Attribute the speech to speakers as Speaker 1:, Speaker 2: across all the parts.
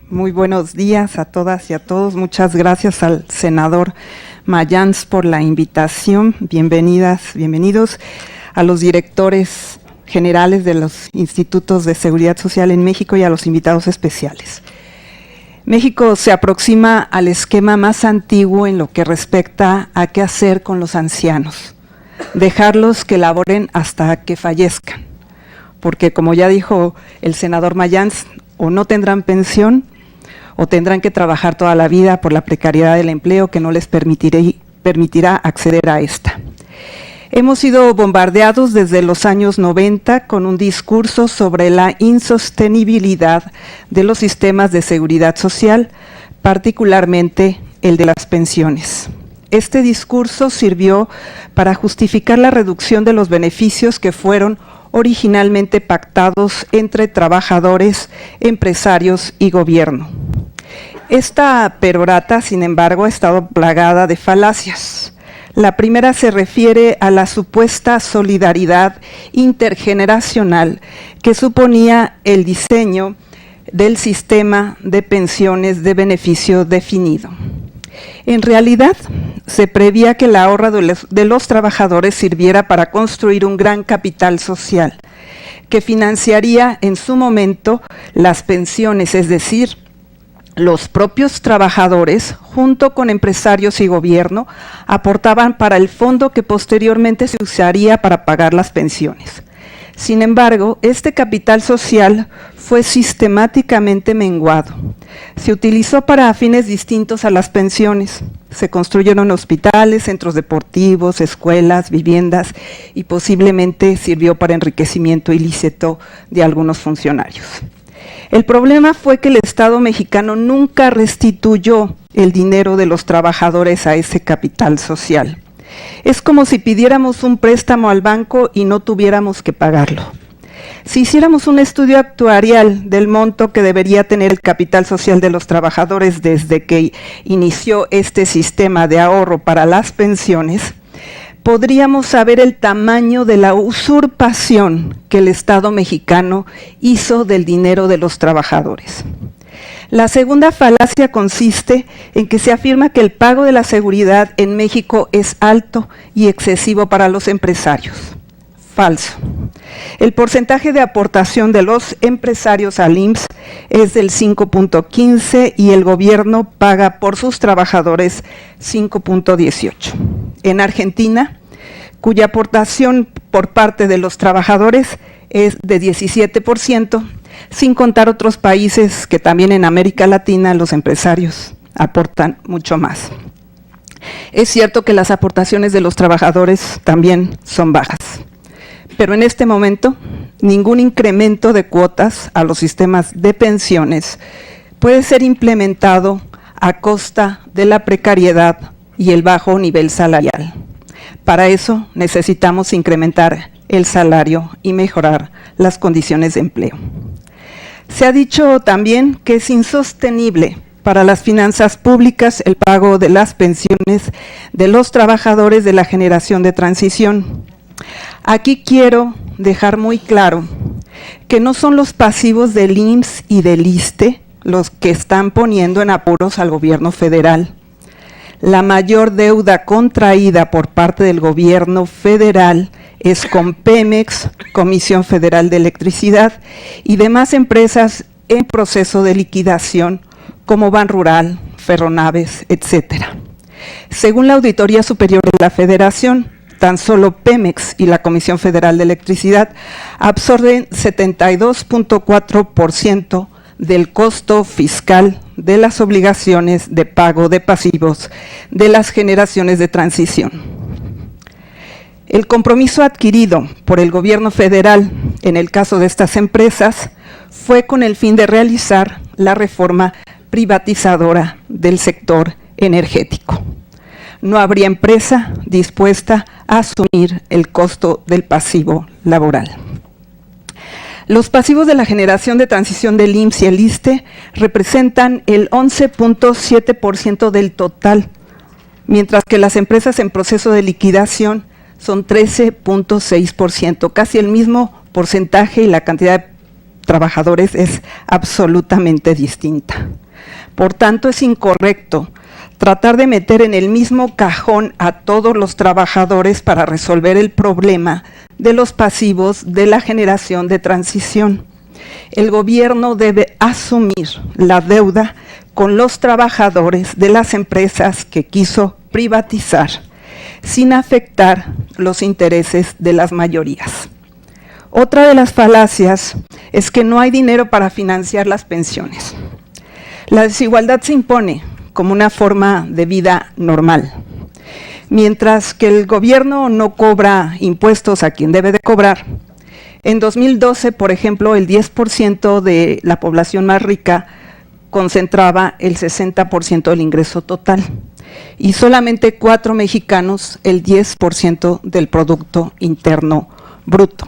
Speaker 1: Muy buenos días a todas y a todos. Muchas gracias al senador Mayans por la invitación. Bienvenidas, bienvenidos a los directores generales de los institutos de seguridad social en México y a los invitados especiales. México se aproxima al esquema más antiguo en lo que respecta a qué hacer con los ancianos, dejarlos que laboren hasta que fallezcan, porque como ya dijo el senador Mayans, o no tendrán pensión o tendrán que trabajar toda la vida por la precariedad del empleo que no les permitirá acceder a esta. Hemos sido bombardeados desde los años 90 con un discurso sobre la insostenibilidad de los sistemas de seguridad social, particularmente el de las pensiones. Este discurso sirvió para justificar la reducción de los beneficios que fueron originalmente pactados entre trabajadores, empresarios y gobierno. Esta perorata, sin embargo, ha estado plagada de falacias. La primera se refiere a la supuesta solidaridad intergeneracional que suponía el diseño del sistema de pensiones de beneficio definido. En realidad, se prevía que el ahorro de los trabajadores sirviera para construir un gran capital social que financiaría en su momento las pensiones, es decir, los propios trabajadores, junto con empresarios y gobierno, aportaban para el fondo que posteriormente se usaría para pagar las pensiones. Sin embargo, este capital social fue sistemáticamente menguado. Se utilizó para fines distintos a las pensiones. Se construyeron hospitales, centros deportivos, escuelas, viviendas y posiblemente sirvió para enriquecimiento ilícito de algunos funcionarios. El problema fue que el Estado mexicano nunca restituyó el dinero de los trabajadores a ese capital social. Es como si pidiéramos un préstamo al banco y no tuviéramos que pagarlo. Si hiciéramos un estudio actuarial del monto que debería tener el capital social de los trabajadores desde que inició este sistema de ahorro para las pensiones, podríamos saber el tamaño de la usurpación que el Estado mexicano hizo del dinero de los trabajadores. La segunda falacia consiste en que se afirma que el pago de la seguridad en México es alto y excesivo para los empresarios. Falso. El porcentaje de aportación de los empresarios al IMSS es del 5.15 y el gobierno paga por sus trabajadores 5.18. En Argentina, cuya aportación por parte de los trabajadores es de 17%, sin contar otros países que también en América Latina los empresarios aportan mucho más. Es cierto que las aportaciones de los trabajadores también son bajas, pero en este momento ningún incremento de cuotas a los sistemas de pensiones puede ser implementado a costa de la precariedad y el bajo nivel salarial. Para eso necesitamos incrementar el salario y mejorar las condiciones de empleo. Se ha dicho también que es insostenible para las finanzas públicas el pago de las pensiones de los trabajadores de la generación de transición. Aquí quiero dejar muy claro que no son los pasivos del IMSS y del ISSSTE los que están poniendo en apuros al gobierno federal. La mayor deuda contraída por parte del gobierno federal es con Pemex, Comisión Federal de Electricidad y demás empresas en proceso de liquidación como Banrural, Ferronaves, etc. Según la Auditoría Superior de la Federación, tan solo Pemex y la Comisión Federal de Electricidad absorben 72.4% del costo fiscal de las obligaciones de pago de pasivos de las generaciones de transición. El compromiso adquirido por el gobierno federal en el caso de estas empresas fue con el fin de realizar la reforma privatizadora del sector energético. No habría empresa dispuesta a asumir el costo del pasivo laboral. Los pasivos de la generación de transición del IMSS y el ISSSTE representan el 11.7% del total, mientras que las empresas en proceso de liquidación son 13.6%, casi el mismo porcentaje y la cantidad de trabajadores es absolutamente distinta. Por tanto, es incorrecto tratar de meter en el mismo cajón a todos los trabajadores para resolver el problema de los pasivos de la generación de transición. El gobierno debe asumir la deuda con los trabajadores de las empresas que quiso privatizar, sin afectar los intereses de las mayorías. Otra de las falacias es que no hay dinero para financiar las pensiones. La desigualdad se impone como una forma de vida normal. Mientras que el gobierno no cobra impuestos a quien debe de cobrar, en 2012, por ejemplo, el 10% de la población más rica concentraba el 60% del ingreso total y solamente 4 mexicanos el 10% del Producto Interno Bruto.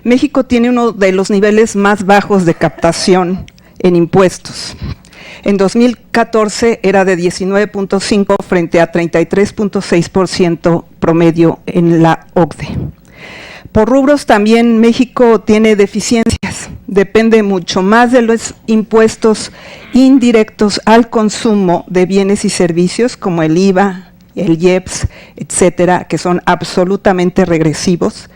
Speaker 1: México tiene uno de los niveles más bajos de captación en impuestos. En 2014 era de 19.5 frente a 33.6% promedio en la OCDE. Por rubros también México tiene deficiencias, depende mucho más de los impuestos indirectos al consumo de bienes y servicios como el IVA, el IEPS, etcétera, que son absolutamente regresivos,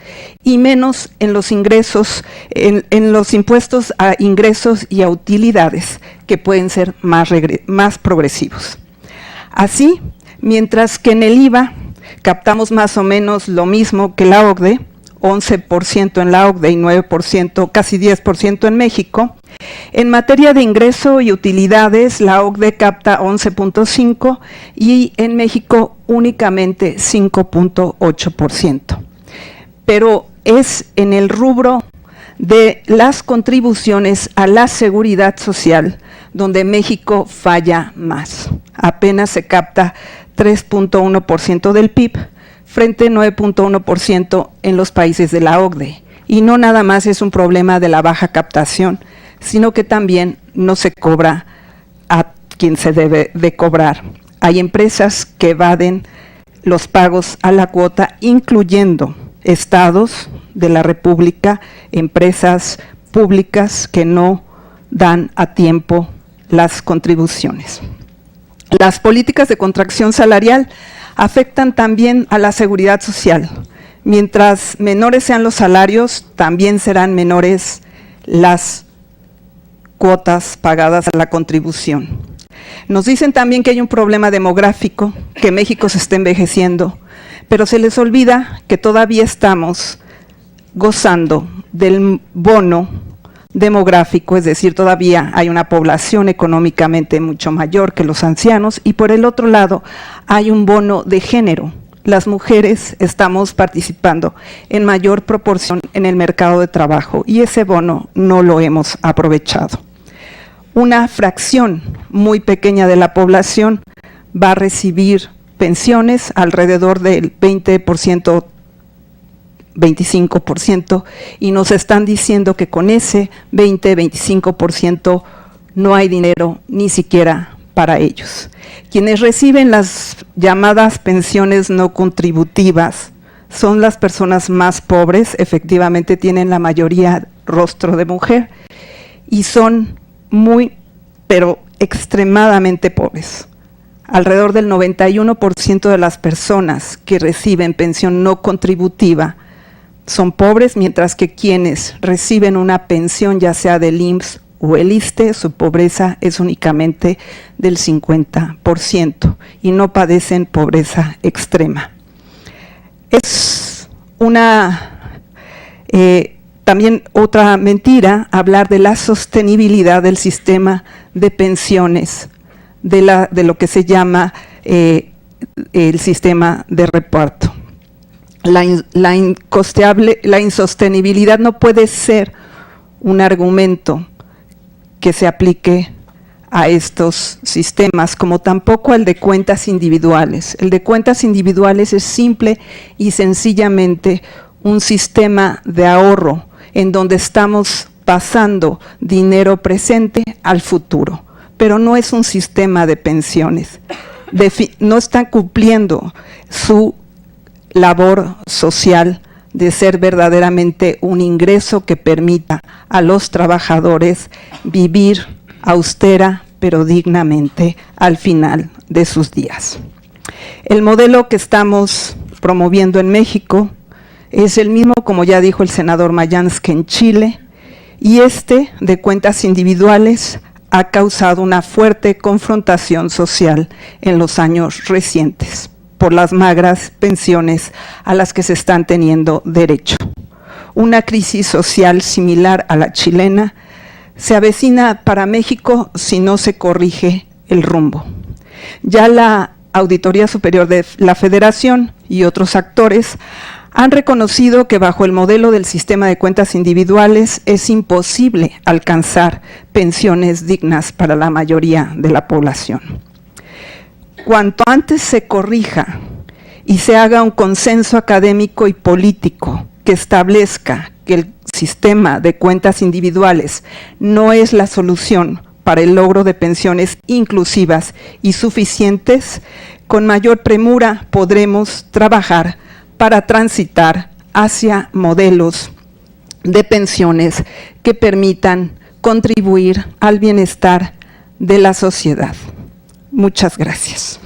Speaker 1: y menos en los ingresos, en los impuestos a ingresos y a utilidades, que pueden ser más progresivos. Así, mientras que en el IVA captamos más o menos lo mismo que la OCDE, 11% en la OCDE y 9%, casi 10% en México. En materia de ingreso y utilidades, la OCDE capta 11.5% y en México únicamente 5.8%. Pero es en el rubro de las contribuciones a la seguridad social donde México falla más. Apenas se capta 3.1% del PIB, frente a 9.1% en los países de la OCDE. Y no nada más es un problema de la baja captación, sino que también no se cobra a quien se debe de cobrar. Hay empresas que evaden los pagos a la cuota, incluyendo estados de la República, empresas públicas que no dan a tiempo las contribuciones. Las políticas de contracción salarial afectan también a la seguridad social. Mientras menores sean los salarios, también serán menores las cuotas pagadas a la contribución. Nos dicen también que hay un problema demográfico, que México se está envejeciendo, pero se les olvida que todavía estamos gozando del bono demográfico, es decir, todavía hay una población económicamente mucho mayor que los ancianos, y por el otro lado hay un bono de género. Las mujeres estamos participando en mayor proporción en el mercado de trabajo y ese bono no lo hemos aprovechado. Una fracción muy pequeña de la población va a recibir pensiones, alrededor del 20%, 25%, y nos están diciendo que con ese 20-25% no hay dinero ni siquiera para ellos. Quienes reciben las llamadas pensiones no contributivas son las personas más pobres, efectivamente tienen la mayoría rostro de mujer y son muy, pero extremadamente pobres. Alrededor del 91% de las personas que reciben pensión no contributiva son pobres, mientras que quienes reciben una pensión, ya sea del IMSS o el ISSSTE, su pobreza es únicamente del 50% y no padecen pobreza extrema. Es una, también otra mentira hablar de la sostenibilidad del sistema de pensiones, de lo que se llama el sistema de reparto. La insostenibilidad no puede ser un argumento que se aplique a estos sistemas, como tampoco el de cuentas individuales. El de cuentas individuales es simple y sencillamente un sistema de ahorro en donde estamos pasando dinero presente al futuro, pero no es un sistema de pensiones. No están cumpliendo su labor social de ser verdaderamente un ingreso que permita a los trabajadores vivir austera pero dignamente al final de sus días. El modelo que estamos promoviendo en México es el mismo, como ya dijo el senador Mayans, que en Chile, y de cuentas individuales ha causado una fuerte confrontación social en los años recientes por las magras pensiones a las que se están teniendo derecho. Una crisis social similar a la chilena se avecina para México si no se corrige el rumbo. Ya la Auditoría Superior de la Federación y otros actores han reconocido que bajo el modelo del sistema de cuentas individuales es imposible alcanzar pensiones dignas para la mayoría de la población. Cuanto antes se corrija y se haga un consenso académico y político que establezca que el sistema de cuentas individuales no es la solución para el logro de pensiones inclusivas y suficientes, con mayor premura podremos trabajar para transitar hacia modelos de pensiones que permitan contribuir al bienestar de la sociedad. Muchas gracias.